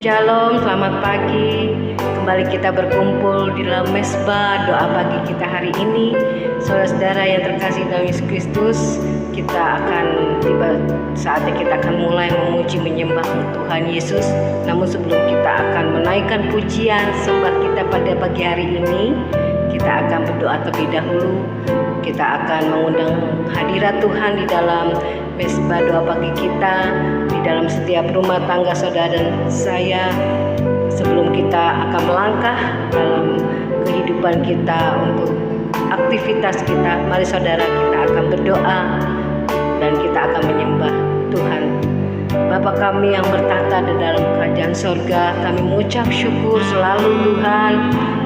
Shalom, selamat pagi. Kembali kita berkumpul di dalam mesbah doa pagi kita hari ini. Saudara-saudara yang terkasih dalam Yesus Kristus, kita akan tiba saatnya kita akan mulai memuji menyembah Tuhan Yesus. Namun sebelum kita akan menaikkan pujian sembah kita pada pagi hari ini, kita akan berdoa terlebih dahulu. Kita akan mengundang hadirat Tuhan di dalam mesbah doa pagi kita, di dalam setiap rumah tangga saudara dan saya. Sebelum kita akan melangkah dalam kehidupan kita untuk aktivitas kita, mari saudara kita akan berdoa dan kita akan menyembah Tuhan. Bapa kami yang bertahta di dalam kerajaan sorga, kami mengucap syukur selalu Tuhan.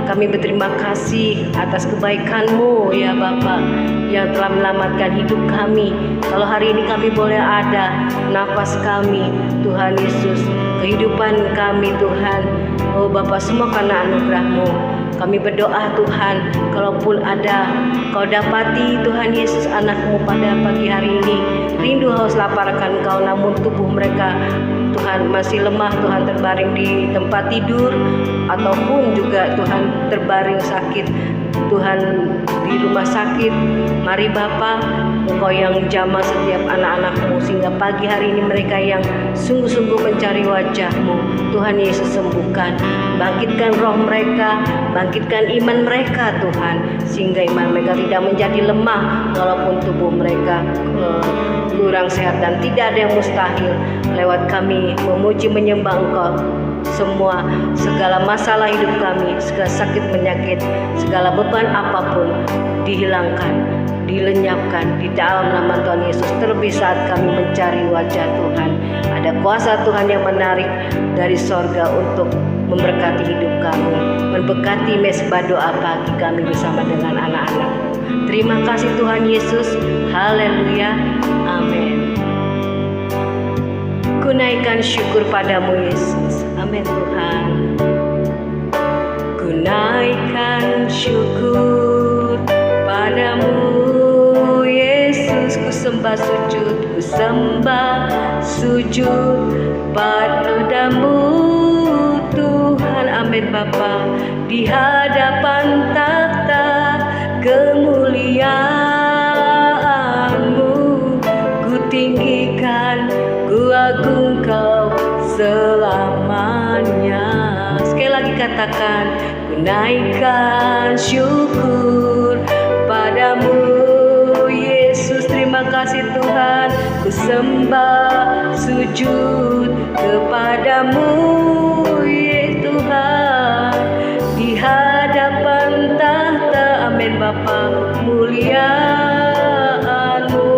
Kami berterima kasih atas kebaikan-Mu ya Bapa, yang telah menyelamatkan hidup kami. Kalau hari ini kami boleh ada, nafas kami Tuhan Yesus, kehidupan kami Tuhan, oh Bapa, semua karena anugerah-Mu. Kami berdoa Tuhan, kalaupun ada Kau dapati Tuhan Yesus anak-Mu pada pagi hari ini, rindu haus lapar akan Kau, namun tubuh mereka Tuhan masih lemah, Tuhan terbaring di tempat tidur, ataupun juga Tuhan terbaring sakit Tuhan di rumah sakit. Mari Bapa, Engkau yang jamah setiap anak-anak-Mu, sehingga pagi hari ini mereka yang sungguh-sungguh mencari wajah-Mu, Tuhan Yesus sembuhkan, bangkitkan roh mereka, bangkitkan iman mereka Tuhan, sehingga iman mereka tidak menjadi lemah walaupun tubuh mereka kurang sehat, dan tidak ada yang mustahil lewat kami memuji menyembah Engkau. Semua segala masalah hidup kami, segala sakit penyakit, segala beban apapun dihilangkan, dilenyapkan di dalam nama Tuhan Yesus. Terlebih saat kami mencari wajah Tuhan, ada kuasa Tuhan yang menarik dari sorga untuk memberkati hidup kami, memberkati mesbah doa pagi kami bersama dengan anak-anak. Terima kasih Tuhan Yesus. Haleluya. Amin. Ku naikkan syukur padamu Yesus. Amin Tuhan. Ku naikkan syukur padamu Yesus. Ku sembah sujud, ku sembah sujud padamu Tuhan. Amin Bapa. Di hadapan takhta kemuliaan-Mu, ku tinggikan, ku agung Kau selamanya. Sekali lagi katakan, ku naikkan syukur padamu Yesus. Terima kasih Tuhan. Ku sembah sujud kepadamu ya Tuhan. Di hadapan tahta, amin Bapa, muliaan-Mu,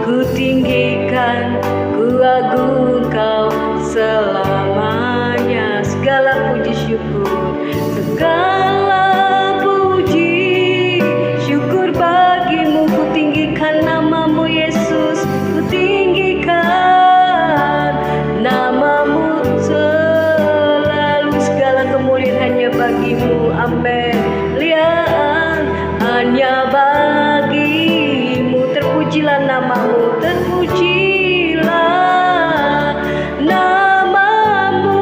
ku tinggikan, ku agung Kau selamanya. Segala puji syukur, segala puji syukur bagimu. Ku tinggikan nama-Mu Yesus, ku tinggikan nama-Mu selalu. Segala kemuliaan hanya bagimu. Amin. Lihat hanya bagimu. Terpujilah nama-Mu, terpujilah nama-Mu.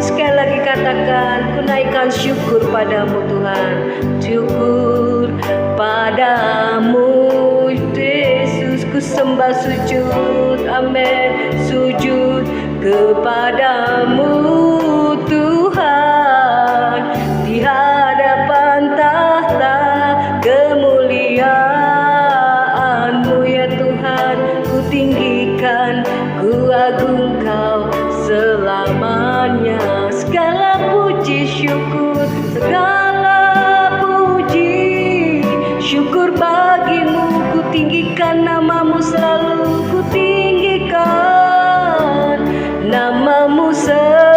Sekali lagi katakan, ku naikkan syukur padamu Tuhan. Syukur padamu Yesus. Ku sembah sujud, amin, sujud kepadamu Tuhan. Di hadapan tahta kemuliaan-Mu ya Tuhan. Ku tinggikan, ku agung Kau selamanya. Segala puji syukur, segala puji syukur bagimu. Ku tinggikan nama-Mu selalu, ku tinggikan nama-Mu selalu.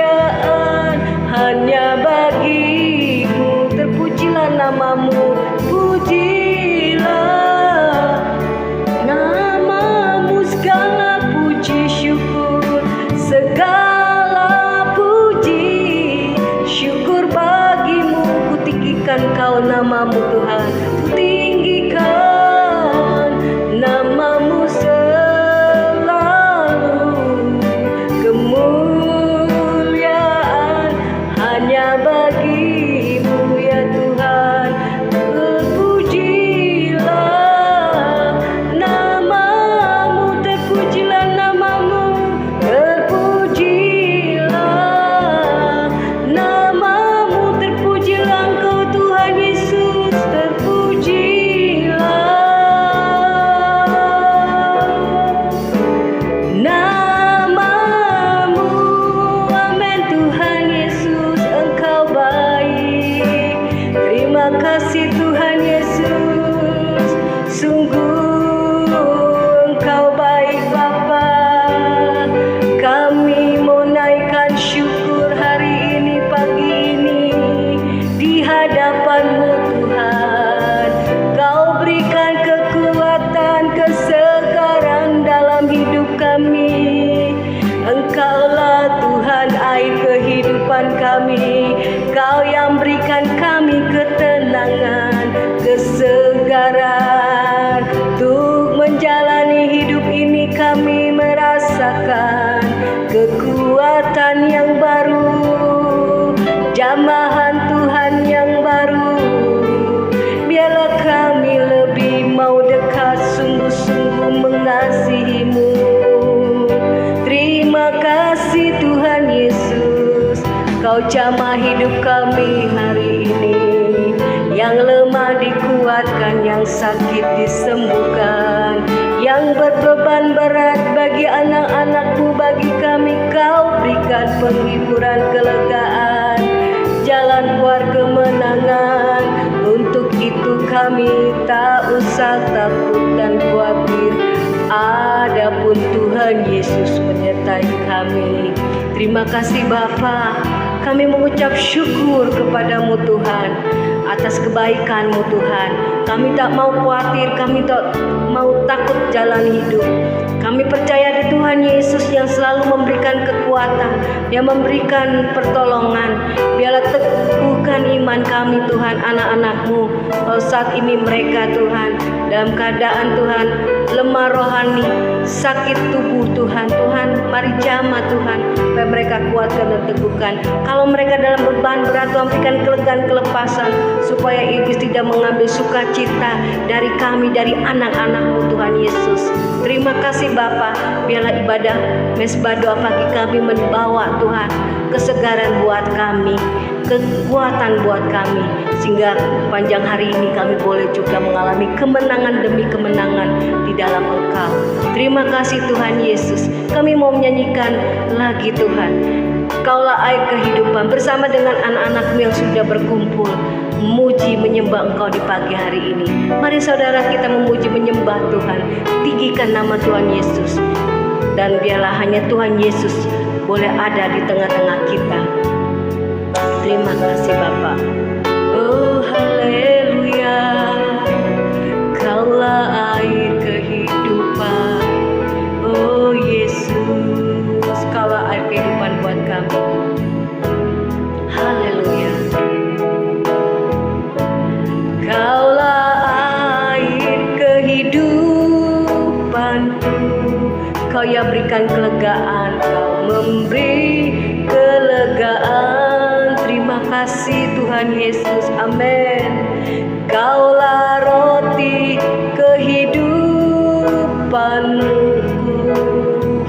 Kemuliaan hanya bagimu. Terpujilah nama-Mu, pujilah nama-Mu. Segala puji syukur, segala kami merasakan kekuatan yang baru, jamahan Tuhan yang baru. Biarlah kami lebih mau dekat, sungguh-sungguh mengasihi-Mu. Terima kasih Tuhan Yesus, Kau jamah hidup kami hari ini. Yang lemah dikuatkan, yang sakit disembuhkan, yang berbeban berat bagi anak-anak-Mu, bagi kami Kau berikan penghiburan, kelegaan, jalan keluar kemenangan. Untuk itu kami tak usah takut dan khawatir, adapun Tuhan Yesus menyertai kami. Terima kasih Bapa, kami mengucap syukur kepadamu Tuhan atas kebaikan-Mu Tuhan. Kami tak mau khawatir, kami tak mau takut jalan hidup. Kami percaya di Tuhan Yesus yang selalu memberikan kekuatan, yang memberikan pertolongan. Biarlah teguhkan iman kami Tuhan, anak-anak-Mu. Saat ini mereka Tuhan dalam keadaan Tuhan lemah rohani, sakit tubuh Tuhan. Tuhan mari jamah Tuhan, supaya mereka kuatkan dan teguhkan. Kalau mereka dalam beban berat, Tuhan berikan kelegaan, kelepasan, supaya iblis tidak mengambil sukacita dari kami, dari anak-anak-Mu Tuhan Yesus. Terima kasih Bapa, biarlah ibadah mesbah doa pagi kami membawa Tuhan kesegaran buat kami, kekuatan buat kami, sehingga panjang hari ini kami boleh juga mengalami kemenangan demi kemenangan di dalam Engkau. Terima kasih Tuhan Yesus. Kami mau menyanyikan lagi Tuhan, Kaulah air kehidupan, bersama dengan anak-anak-Mu yang sudah berkumpul memuji menyembah Engkau di pagi hari ini. Mari saudara kita memuji menyembah Tuhan, tinggikan nama Tuhan Yesus, dan biarlah hanya Tuhan Yesus boleh ada di tengah-tengah kita. Terima kasih Bapa. Oh haleluya, Kaulah air kehidupan. Oh Yesus, Kaulah air kehidupan buat kami. Haleluya. Kaulah air kehidupanku, Kau yang berikan kelegaan, Kau memberi kelegaan. Terima kasih Tuhan Yesus, amin. Kaulah roti kehidupanku,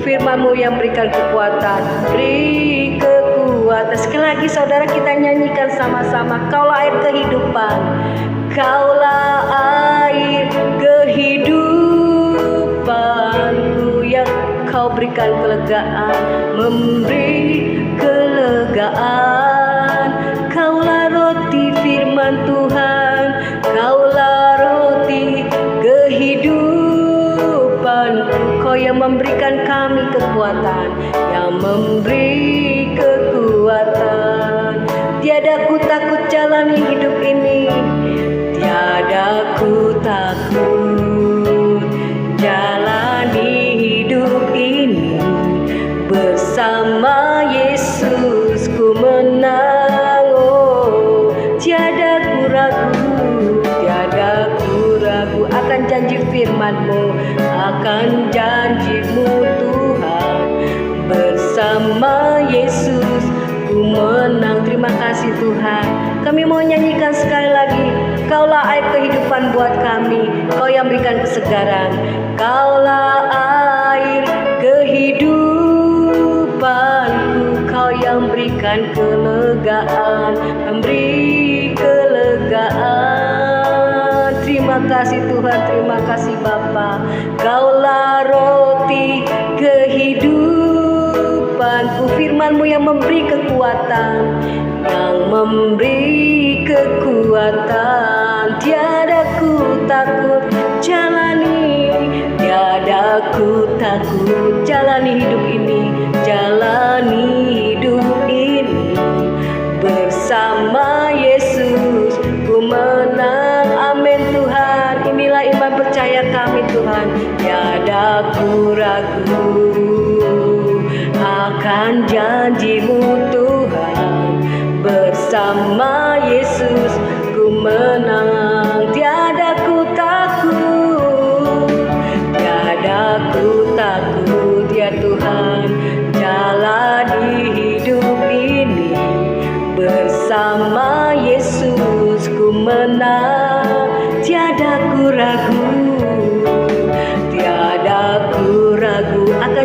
firman-Mu yang berikan kekuatan, beri kekuatan. Sekali lagi saudara kita nyanyikan sama-sama, Kaulah air kehidupan, Kaulah air kehidupanku, yang Kau berikan kelegaan, memberi kelegaan. Kaulah roti firman Tuhan, Kaulah roti kehidupanku, Kau yang memberikan kami kekuatan, yang memberi kekuatan. Tiada ku takut jalani hidup ini, tiada ku takut jalani hidup ini. Bersama Yesus ku menang, oh tiada ku ragu, tiada ku ragu akan janji firman-Mu, akan janji-Mu Tuhan. Bersama Yesus ku menang. Terima kasih Tuhan. Kami mau nyanyikan sekali lagi, Kaulah air kehidupan buat kami, Kau yang berikan kesegaran. Kaulah air kehidupanku, Kau yang berikan kelegaan, memberi kelegaan. Terima kasih Tuhan, terima kasih Bapa. Kaulah roti kehidupanku, firman-Mu yang memberi kekuatan, yang memberi kekuatan. Tiada ku takut jalani, tiada ku takut jalani hidup ini, jalani hidup ini. Bersama Yesus ku menang, amin Tuhan. Inilah iman percaya kami Tuhan, tiada ku ragu akan janji-Mu Tuhan. Bersama Yesus ku menang, tiada ku takut, tiada ku takut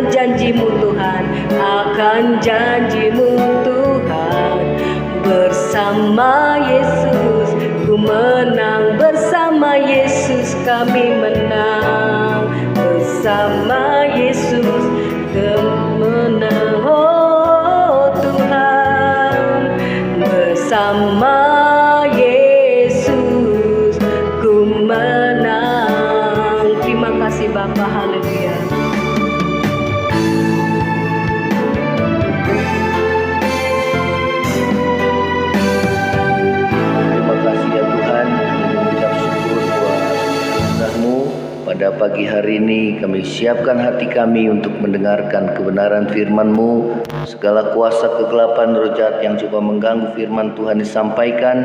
janjimu Tuhan, akan janjimu Tuhan. Bersama Yesus ku menang, bersama Yesus kami menang, bersama Yesus menang, oh Tuhan. Bersama Yesus ku menang. Terima kasih Bapa, haleluya. Pada pagi hari ini kami siapkan hati kami untuk mendengarkan kebenaran firman-Mu. Segala kuasa kegelapan roh jahat yang coba mengganggu firman Tuhan disampaikan,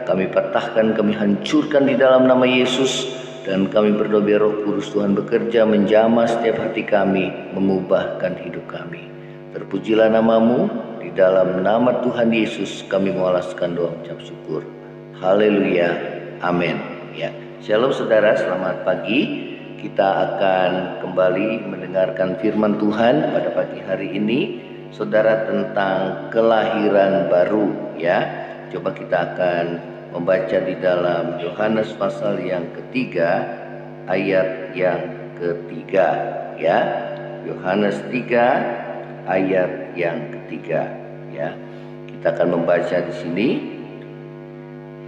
kami patahkan, kami hancurkan di dalam nama Yesus. Dan kami berdoa biar Roh Kudus Tuhan bekerja menjamah setiap hati kami, mengubahkan hidup kami. Terpujilah nama-Mu, di dalam nama Tuhan Yesus kami mengalaskan doa ucap syukur. Haleluya, amin. Ya, shalom saudara, selamat pagi. Kita akan kembali mendengarkan firman Tuhan pada pagi hari ini, saudara, tentang kelahiran baru. Ya, coba kita akan membaca di dalam Yohanes pasal yang ketiga, ayat yang ketiga. Ya, Yohanes 3 ayat yang ketiga. Ya, kita akan membaca di sini.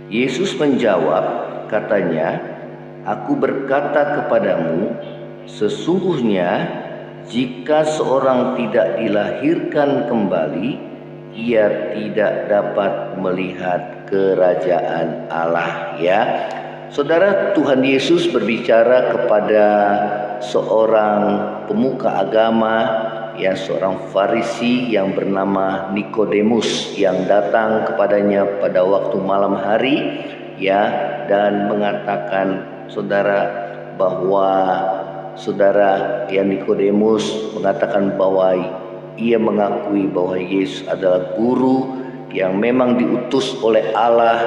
Yesus menjawab, katanya, "Aku berkata kepadamu, sesungguhnya jika seorang tidak dilahirkan kembali, ia tidak dapat melihat kerajaan Allah." Ya, saudara, Tuhan Yesus berbicara kepada seorang pemuka agama, ya, seorang Farisi yang bernama Nikodemus yang datang kepadanya pada waktu malam hari, ya, dan mengatakan, saudara, bahwa saudara, ya, Nikodemus mengatakan bahwa ia mengakui bahwa Yesus adalah guru yang memang diutus oleh Allah,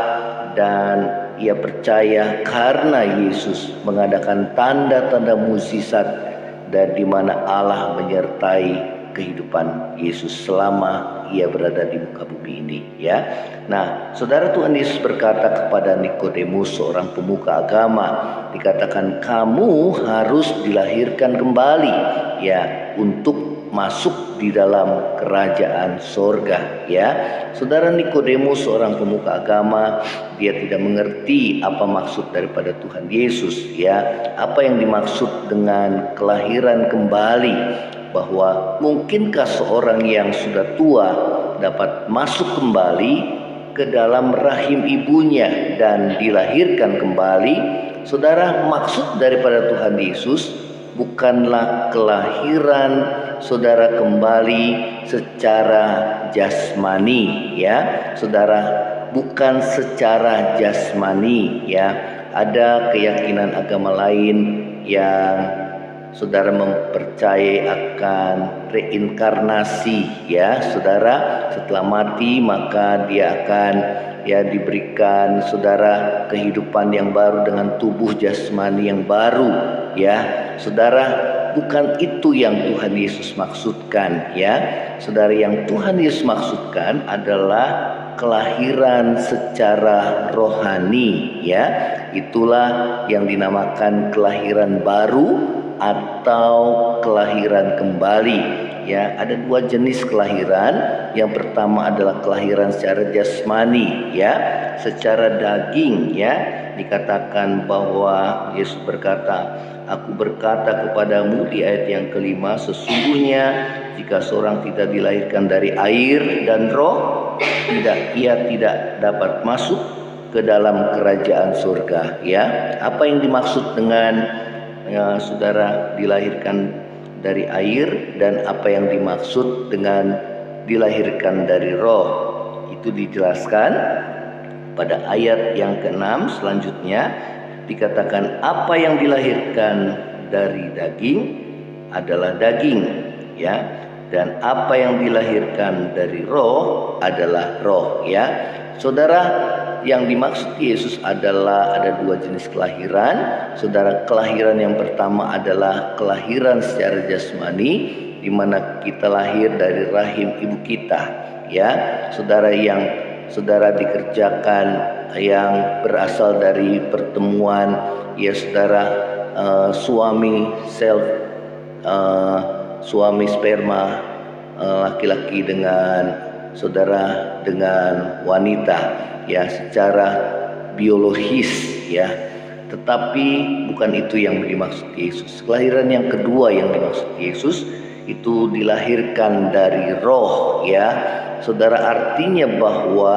dan ia percaya karena Yesus mengadakan tanda-tanda mukjizat dan di mana Allah menyertai kehidupan Yesus selama ia berada di muka bumi ini. Ya, nah, saudara, Tuhan Yesus berkata kepada Nikodemus, seorang pemuka agama, dikatakan kamu harus dilahirkan kembali, ya, untuk masuk di dalam kerajaan sorga. Ya, saudara, Nikodemus seorang pemuka agama, dia tidak mengerti apa maksud daripada Tuhan Yesus. Ya, apa yang dimaksud dengan kelahiran kembali, bahwa mungkinkah seorang yang sudah tua dapat masuk kembali ke dalam rahim ibunya dan dilahirkan kembali. Saudara, maksud daripada Tuhan Yesus bukanlah kelahiran saudara kembali secara jasmani, ya saudara, bukan secara jasmani. Ya, ada keyakinan agama lain yang saudara mempercayai akan reinkarnasi, ya saudara, setelah mati maka dia akan, ya, diberikan saudara kehidupan yang baru dengan tubuh jasmani yang baru. Ya, saudara, bukan itu yang Tuhan Yesus maksudkan. Ya, saudara, yang Tuhan Yesus maksudkan adalah kelahiran secara rohani. Ya, itulah yang dinamakan kelahiran baru atau kelahiran kembali. Ya, ada dua jenis kelahiran. Yang pertama adalah kelahiran secara jasmani, ya, secara daging. Ya, dikatakan bahwa Yesus berkata, "Aku berkata kepadamu," di ayat yang kelima, "sesungguhnya jika seorang tidak dilahirkan dari air dan roh, ia tidak dapat masuk ke dalam kerajaan surga." Ya, apa yang dimaksud dengan, ya, saudara, dilahirkan dari air, dan apa yang dimaksud dengan dilahirkan dari roh, itu dijelaskan pada ayat yang ke-6 selanjutnya. Dikatakan apa yang dilahirkan dari daging adalah daging, ya, dan apa yang dilahirkan dari roh adalah roh. Ya, saudara, yang dimaksud Yesus adalah ada dua jenis kelahiran. Saudara, kelahiran yang pertama adalah kelahiran secara jasmani, di mana kita lahir dari rahim ibu kita, ya. Saudara, yang saudara dikerjakan yang berasal dari pertemuan, ya saudara, suami suami sperma laki-laki dengan saudara dengan wanita, ya, secara biologis, ya. Tetapi bukan itu yang dimaksud Yesus. Kelahiran yang kedua yang dimaksud Yesus itu dilahirkan dari roh, ya. Saudara, artinya bahwa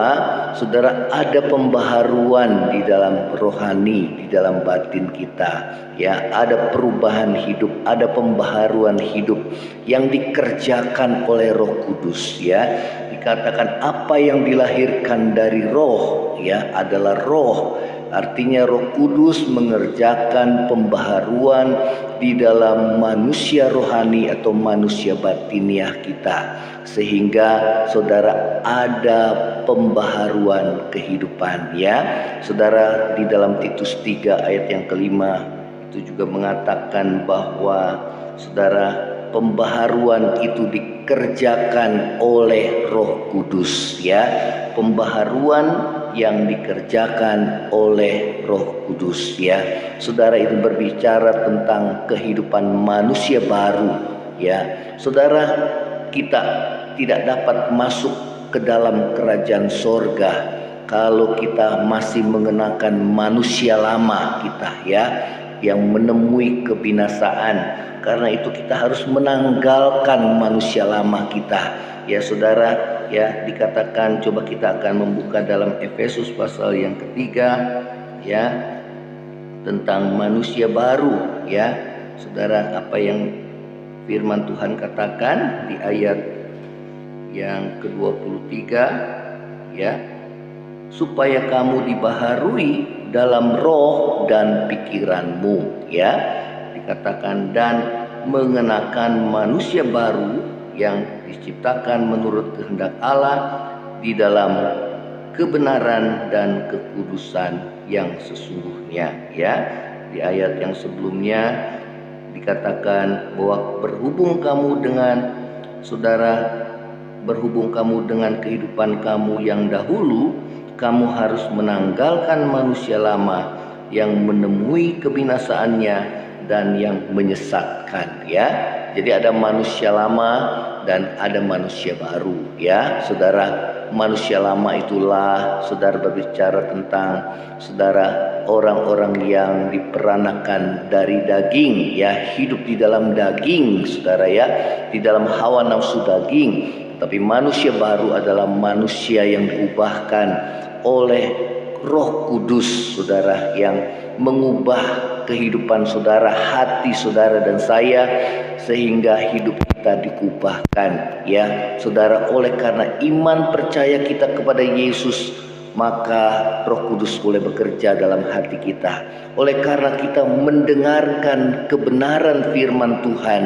saudara ada pembaharuan di dalam rohani, di dalam batin kita, ya. Ada perubahan hidup, ada pembaharuan hidup yang dikerjakan oleh Roh Kudus, ya. Dikatakan apa yang dilahirkan dari roh, ya, adalah roh. Artinya Roh Kudus mengerjakan pembaharuan di dalam manusia rohani atau manusia batiniah kita, sehingga saudara ada pembaharuan kehidupan, ya. Saudara, di dalam Titus 3 ayat yang kelima itu juga mengatakan bahwa saudara, pembaharuan itu dikerjakan oleh Roh Kudus, ya. Pembaharuan yang dikerjakan oleh Roh Kudus, ya. Saudara, itu berbicara tentang kehidupan manusia baru, ya. Saudara, kita tidak dapat masuk ke dalam kerajaan sorga kalau kita masih mengenakan manusia lama kita, ya, yang menemui kebinasaan. Karena itu kita harus menanggalkan manusia lama kita, ya saudara, ya. Dikatakan, coba kita akan membuka dalam Efesus pasal yang ketiga, ya, tentang manusia baru, ya. Saudara, apa yang firman Tuhan katakan di ayat yang ke-23, ya, supaya kamu dibaharui dalam roh dan pikiranmu, ya. Dikatakan, dan mengenakan manusia baru yang diciptakan menurut kehendak Allah di dalam kebenaran dan kekudusan yang sesungguhnya, ya. Di ayat yang sebelumnya dikatakan bahwa berhubung kamu dengan kehidupan kamu yang dahulu, kamu harus menanggalkan manusia lama yang menemui kebinasaannya dan yang menyesatkan, ya. Jadi ada manusia lama dan ada manusia baru, ya. Saudara, manusia lama itulah saudara berbicara tentang saudara orang-orang yang diperanakan dari daging, ya, hidup di dalam daging, saudara, ya, di dalam hawa nafsu daging. Tapi manusia baru adalah manusia yang diubahkan oleh Roh Kudus, saudara, yang mengubah kehidupan saudara, hati saudara dan saya, sehingga hidup kita dikubahkan, ya saudara. Oleh karena iman percaya kita kepada Yesus, maka Roh Kudus boleh bekerja dalam hati kita. Oleh karena kita mendengarkan kebenaran firman Tuhan,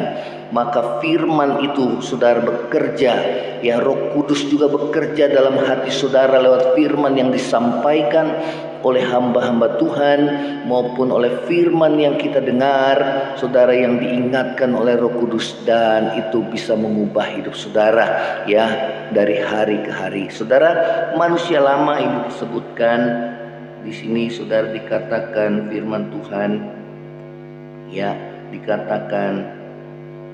maka firman itu saudara bekerja, ya. Roh Kudus juga bekerja dalam hati saudara lewat firman yang disampaikan oleh hamba-hamba Tuhan maupun oleh firman yang kita dengar, saudara, yang diingatkan oleh Roh Kudus, dan itu bisa mengubah hidup saudara, ya, dari hari ke hari. Saudara, manusia lama ini disebutkan di sini, saudara, dikatakan firman Tuhan, ya, dikatakan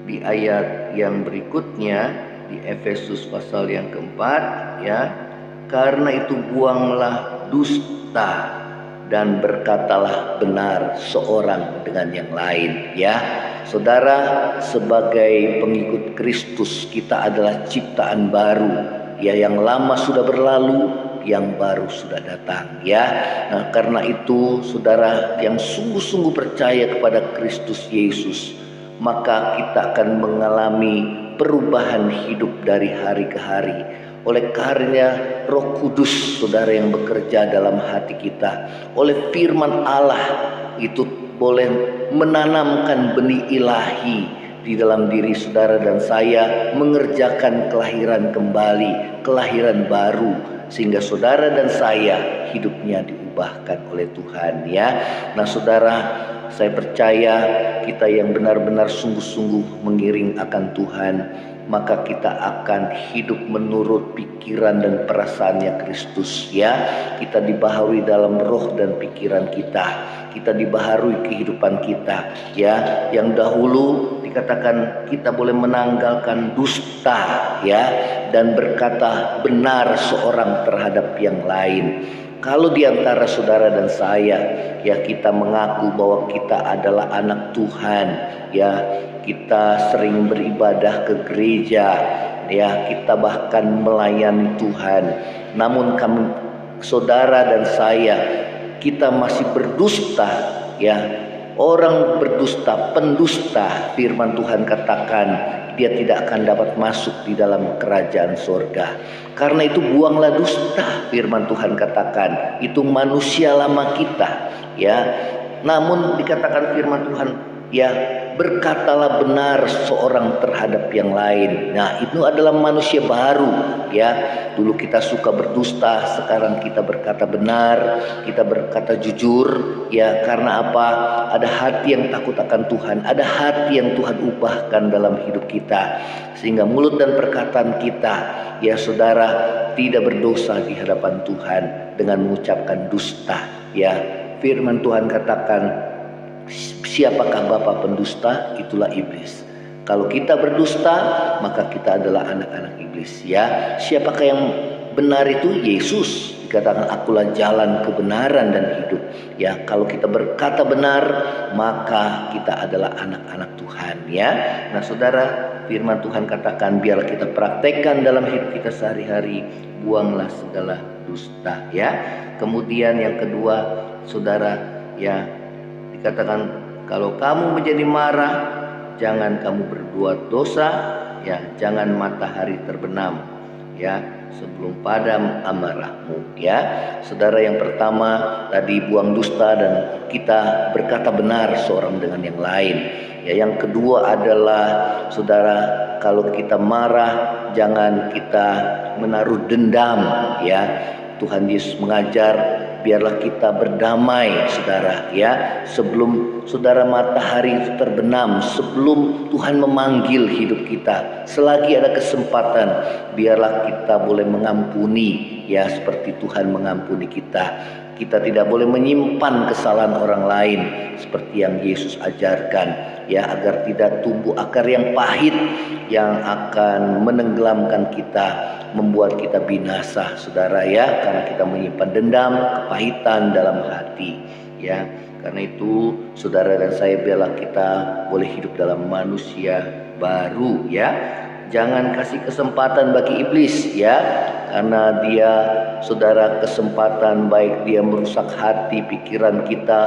di ayat yang berikutnya di Efesus pasal yang keempat, ya, karena itu buanglah dusta dan berkatalah benar seorang dengan yang lain, ya. Saudara, sebagai pengikut Kristus kita adalah ciptaan baru, ya. Yang lama sudah berlalu, yang baru sudah datang, ya. Nah, karena itu saudara yang sungguh-sungguh percaya kepada Kristus Yesus, maka kita akan mengalami perubahan hidup dari hari ke hari. Oleh karena Roh Kudus, saudara, yang bekerja dalam hati kita, oleh firman Allah itu boleh menanamkan benih ilahi di dalam diri saudara dan saya, mengerjakan kelahiran kembali, kelahiran baru, sehingga saudara dan saya hidupnya diubahkan oleh Tuhan, ya. Nah saudara, saya percaya kita yang benar-benar sungguh-sungguh mengiring akan Tuhan, maka kita akan hidup menurut pikiran dan perasaannya Kristus, ya. Kita dibaharui dalam roh dan pikiran kita dibaharui kehidupan kita, ya. Yang dahulu dikatakan kita boleh menanggalkan dusta, ya, dan berkata benar seorang terhadap yang lain. Kalau di antara saudara dan saya, ya, kita mengaku bahwa kita adalah anak Tuhan, ya, kita sering beribadah ke gereja, ya, kita bahkan melayani Tuhan, namun kamu, saudara dan saya, kita masih berdusta, ya. Orang berdusta, pendusta, firman Tuhan katakan dia tidak akan dapat masuk di dalam kerajaan surga. Karena itu buanglah dusta, firman Tuhan katakan. Itu manusia lama kita, ya. Namun dikatakan firman Tuhan, ya, berkatalah benar seorang terhadap yang lain. Nah, itu adalah manusia baru, ya. Dulu kita suka berdusta, sekarang kita berkata benar, kita berkata jujur, ya. Karena apa? Ada hati yang takut akan Tuhan, ada hati yang Tuhan ubahkan dalam hidup kita, sehingga mulut dan perkataan kita, ya saudara, tidak berdosa di hadapan Tuhan dengan mengucapkan dusta, ya. Firman Tuhan katakan, siapakah bapa pendusta? Itulah iblis. Kalau kita berdusta, maka kita adalah anak-anak iblis, ya. Siapakah yang benar itu? Yesus. Dikatakan akulah jalan, kebenaran dan hidup, ya. Kalau kita berkata benar, maka kita adalah anak-anak Tuhan, ya. Nah, saudara, firman Tuhan katakan biarlah kita praktekkan dalam hidup kita sehari-hari, buanglah segala dusta, ya. Kemudian yang kedua, saudara, ya, dikatakan kalau kamu menjadi marah, jangan kamu berbuat dosa, ya, jangan matahari terbenam, ya, sebelum padam amarahmu, ya. Saudara, yang pertama tadi buang dusta dan kita berkata benar seorang dengan yang lain, ya. Yang kedua adalah, saudara, kalau kita marah jangan kita menaruh dendam, ya. Tuhan Yesus mengajar biarlah kita berdamai, saudara, ya, sebelum saudara matahari itu terbenam, sebelum Tuhan memanggil hidup kita. Selagi ada kesempatan, biarlah kita boleh mengampuni, ya, seperti Tuhan mengampuni kita. Kita tidak boleh menyimpan kesalahan orang lain seperti yang Yesus ajarkan, ya, agar tidak tumbuh akar yang pahit yang akan menenggelamkan kita, membuat kita binasa, saudara, ya, karena kita menyimpan dendam, kepahitan dalam hati, ya. Karena itu, saudara dan saya, biarlah kita boleh hidup dalam manusia baru, ya. Jangan kasih kesempatan bagi iblis, ya, karena dia, saudara, kesempatan baik dia merusak hati, pikiran kita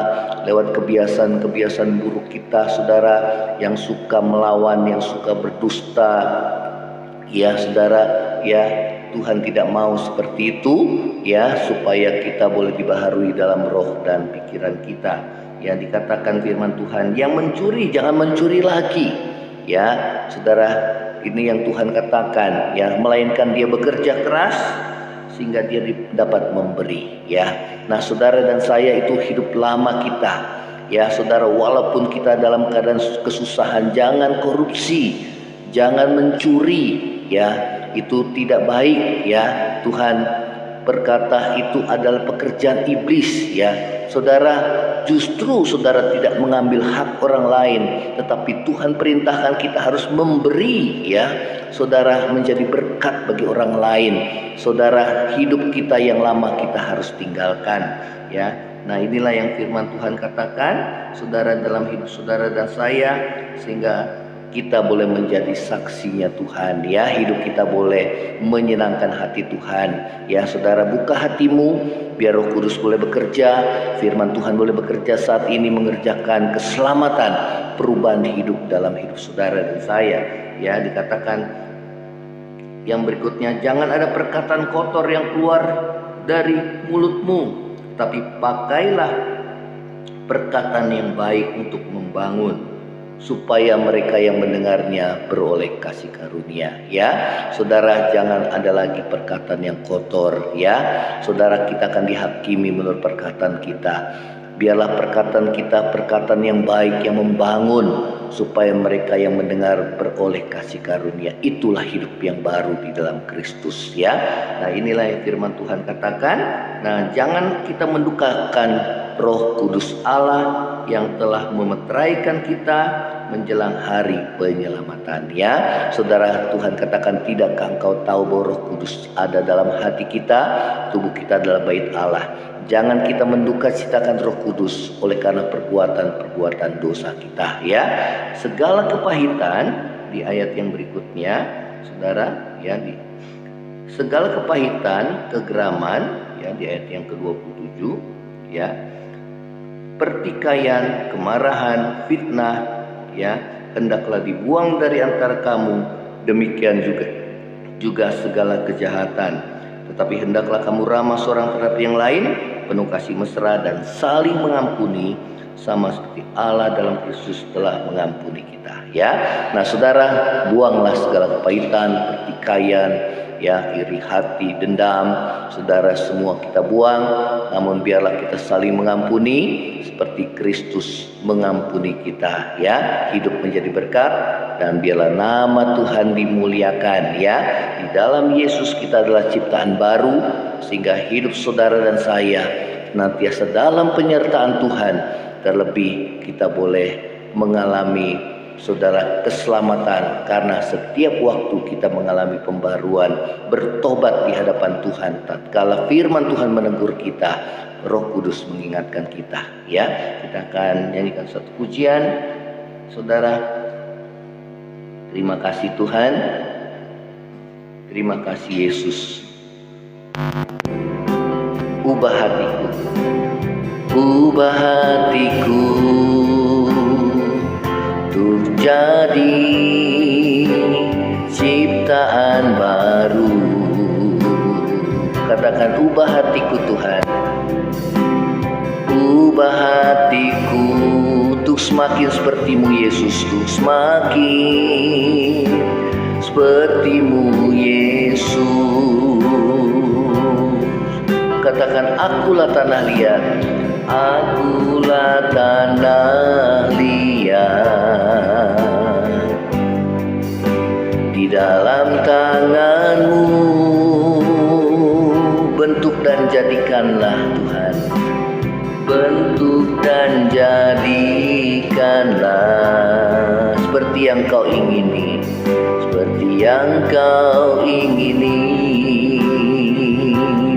lewat kebiasaan-kebiasaan buruk kita, saudara, yang suka melawan, yang suka berdusta, ya, saudara, ya. Tuhan tidak mau seperti itu, ya, supaya kita boleh dibaharui dalam roh dan pikiran kita. Ya, dikatakan firman Tuhan, yang mencuri jangan mencuri lagi, ya, saudara. Ini yang Tuhan katakan, ya, melainkan dia bekerja keras sehingga dia dapat memberi, ya. Nah, saudara dan saya, itu hidup lama kita, ya, saudara. Walaupun kita dalam keadaan kesusahan, jangan korupsi, jangan mencuri, ya, itu tidak baik, ya. Tuhan berkata itu adalah pekerjaan iblis, ya. Saudara, justru saudara tidak mengambil hak orang lain, tetapi Tuhan perintahkan kita harus memberi, ya, saudara, menjadi berkat bagi orang lain. Saudara, hidup kita yang lama kita harus tinggalkan, ya. Nah, inilah yang firman Tuhan katakan, saudara, dalam hidup saudara dan saya, sehingga kita boleh menjadi saksinya Tuhan, ya. Hidup kita boleh menyenangkan hati Tuhan, ya. Saudara, buka hatimu, biar Roh Kudus boleh bekerja, firman Tuhan boleh bekerja saat ini, mengerjakan keselamatan, perubahan hidup dalam hidup saudara dan saya, ya. Dikatakan yang berikutnya, jangan ada perkataan kotor yang keluar dari mulutmu, tapi pakailah perkataan yang baik untuk membangun, supaya mereka yang mendengarnya beroleh kasih karunia, ya. Saudara, jangan ada lagi perkataan yang kotor, ya. Saudara, kita akan dihakimi menurut perkataan kita. Biarlah perkataan kita perkataan yang baik, yang membangun, supaya mereka yang mendengar beroleh kasih karunia. Itulah hidup yang baru di dalam Kristus, ya. Nah, inilah yang firman Tuhan katakan. Nah, jangan kita mendukakan Roh Kudus Allah yang telah memeteraikan kita menjelang hari penyelamatan, ya. Saudara, Tuhan katakan, tidakkah engkau tahu bahwa Roh Kudus ada dalam hati kita? Tubuh kita adalah bait Allah. Jangan kita mendukacitakan Roh Kudus oleh karena perbuatan-perbuatan dosa kita, ya. Segala kepahitan di ayat yang berikutnya, saudara, ya, segala kepahitan, kegeraman, ya, di ayat yang ke-27, ya. Pertikaian, kemarahan, fitnah, ya, hendaklah dibuang dari antara kamu. Demikian juga segala kejahatan. Tetapi hendaklah kamu ramah seorang terhadap yang lain, penuh kasih mesra dan saling mengampuni, sama seperti Allah dalam Kristus telah mengampuni kita, ya. Nah, saudara, buanglah segala kepahitan, pertikaian, ya, iri hati, dendam. Saudara, semua kita buang. Namun biarlah kita saling mengampuni seperti Kristus mengampuni kita, ya. Hidup menjadi berkat, dan biarlah nama Tuhan dimuliakan, ya. Di dalam Yesus kita adalah ciptaan baru, sehingga hidup saudara dan saya senantiasa dalam penyertaan Tuhan. Terlebih kita boleh mengalami, saudara, keselamatan, karena setiap waktu kita mengalami pembaruan, bertobat di hadapan Tuhan. Tatkala firman Tuhan menegur kita, Roh Kudus mengingatkan kita, ya. Kita akan nyanyikan satu pujian, saudara. Terima kasih Tuhan, terima kasih Yesus. Ubah hatiku, ubah hatiku untuk jadi ciptaan baru. Katakan, ubah hatiku Tuhan, ubah hatiku untuk semakin seperti-Mu Yesus, untuk semakin seperti-Mu Yesus. Katakan, akulah tanah liat, akulah tanah liat, di dalam tangan-Mu, bentuk dan jadikanlah Tuhan, bentuk dan jadikanlah seperti yang Kau ingini, seperti yang Kau ingini.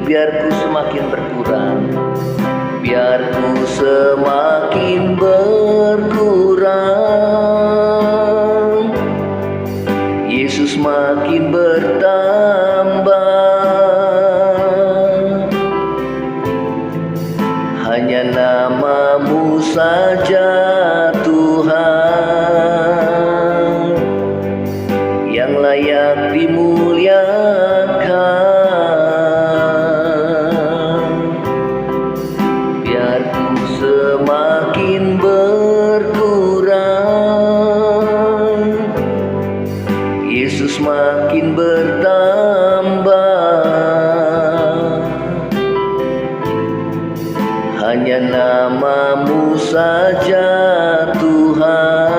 Biar ku semakin berkurang, biar ku semakin berkurang, Yesus makin bertambah. Hanya nama-Mu saja Tuhan yang layak dimuliakan. Semakin berkurang, Yesus makin bertambah. Hanya nama-Mu saja Tuhan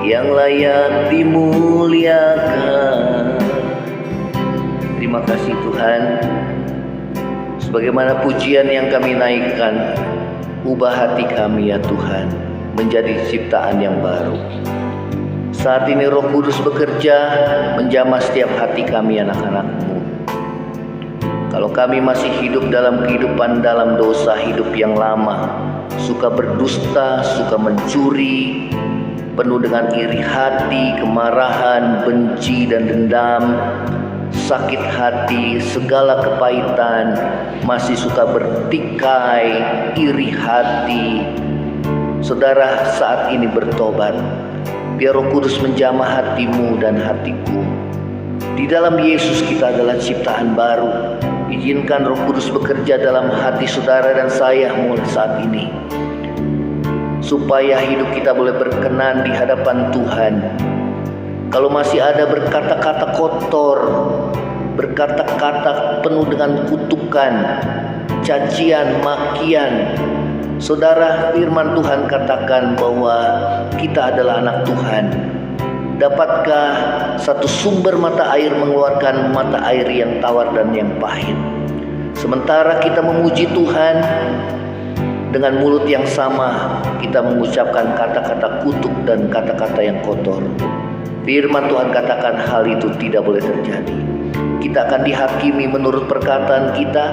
yang layak dimuliakan. Terima kasih Tuhan. Sebagaimana pujian yang kami naikkan, ubah hati kami ya Tuhan, menjadi ciptaan yang baru. Saat ini Roh Kudus bekerja menjamah setiap hati kami anak-anak-Mu. Kalau kami masih hidup dalam kehidupan dalam dosa, hidup yang lama, suka berdusta, suka mencuri, penuh dengan iri hati, kemarahan, benci dan dendam, sakit hati, segala kepahitan, masih suka bertikai, iri hati. Saudara, saat ini bertobat. Biar Roh Kudus menjamah hatimu dan hatiku. Di dalam Yesus kita adalah ciptaan baru. Izinkan Roh Kudus bekerja dalam hati saudara dan saya mulai saat ini, supaya hidup kita boleh berkenan di hadapan Tuhan. Kalau masih ada berkata-kata kotor, berkata-kata penuh dengan kutukan, cacian, makian. Saudara, firman Tuhan katakan bahwa kita adalah anak Tuhan. Dapatkah satu sumber mata air mengeluarkan mata air yang tawar dan yang pahit? Sementara kita memuji Tuhan, dengan mulut yang sama kita mengucapkan kata-kata kutuk dan kata-kata yang kotor. Firman Tuhan katakan hal itu tidak boleh terjadi. Kita akan dihakimi menurut perkataan kita,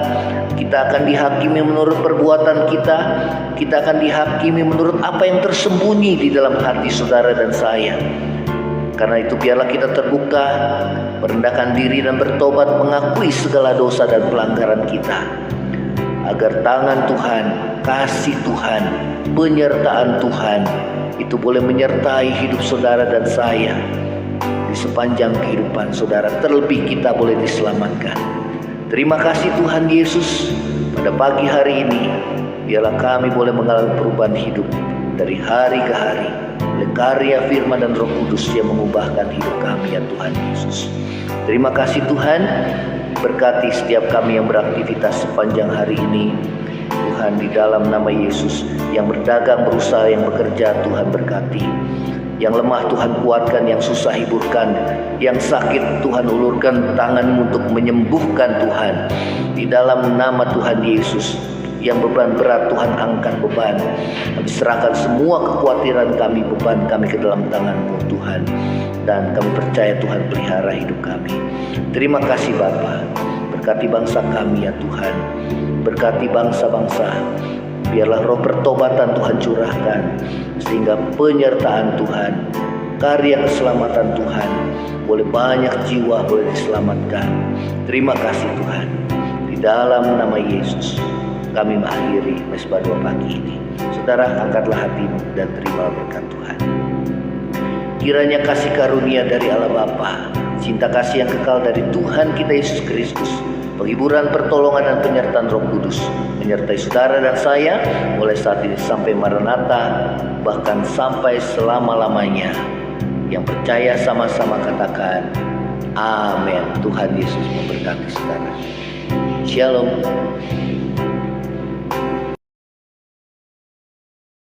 kita akan dihakimi menurut perbuatan kita, kita akan dihakimi menurut apa yang tersembunyi di dalam hati saudara dan saya. Karena itu biarlah kita terbuka, merendahkan diri dan bertobat, mengakui segala dosa dan pelanggaran kita, agar tangan Tuhan, kasih Tuhan, penyertaan Tuhan itu boleh menyertai hidup saudara dan saya di sepanjang kehidupan saudara. Terlebih kita boleh diselamatkan. Terima kasih Tuhan Yesus. Pada pagi hari ini biarlah kami boleh mengalami perubahan hidup dari hari ke hari oleh karya firman dan Roh Kudus yang mengubahkan hidup kami ya Tuhan Yesus. Terima kasih Tuhan. Berkati setiap kami yang beraktivitas sepanjang hari ini Tuhan, di dalam nama Yesus. Yang berdagang, berusaha, yang bekerja, Tuhan berkati. Yang lemah Tuhan kuatkan, yang susah hiburkan, yang sakit Tuhan ulurkan tangan-Mu untuk menyembuhkan Tuhan. Di dalam nama Tuhan Yesus. Yang beban berat Tuhan angkat beban. Kami serahkan semua kekhawatiran kami, beban kami ke dalam tangan-Mu Tuhan. Dan kami percaya Tuhan pelihara hidup kami. Terima kasih Bapa. Berkati bangsa kami ya Tuhan. Berkati bangsa-bangsa. Biarlah roh pertobatan Tuhan curahkan, sehingga penyertaan Tuhan, karya keselamatan Tuhan, boleh banyak jiwa boleh diselamatkan. Terima kasih Tuhan. Di dalam nama Yesus kami mengakhiri Mesbah Doa pagi ini. Saudara, angkatlah hatimu dan terima berkat Tuhan. Kiranya kasih karunia dari Allah Bapa, cinta kasih yang kekal dari Tuhan kita Yesus Kristus, penghiburan, pertolongan dan penyertaan Roh Kudus menyertai saudara dan saya mulai saat ini sampai Maranatha, bahkan sampai selama-lamanya. Yang percaya sama-sama katakan amin. Tuhan Yesus memberkati saudara. Shalom.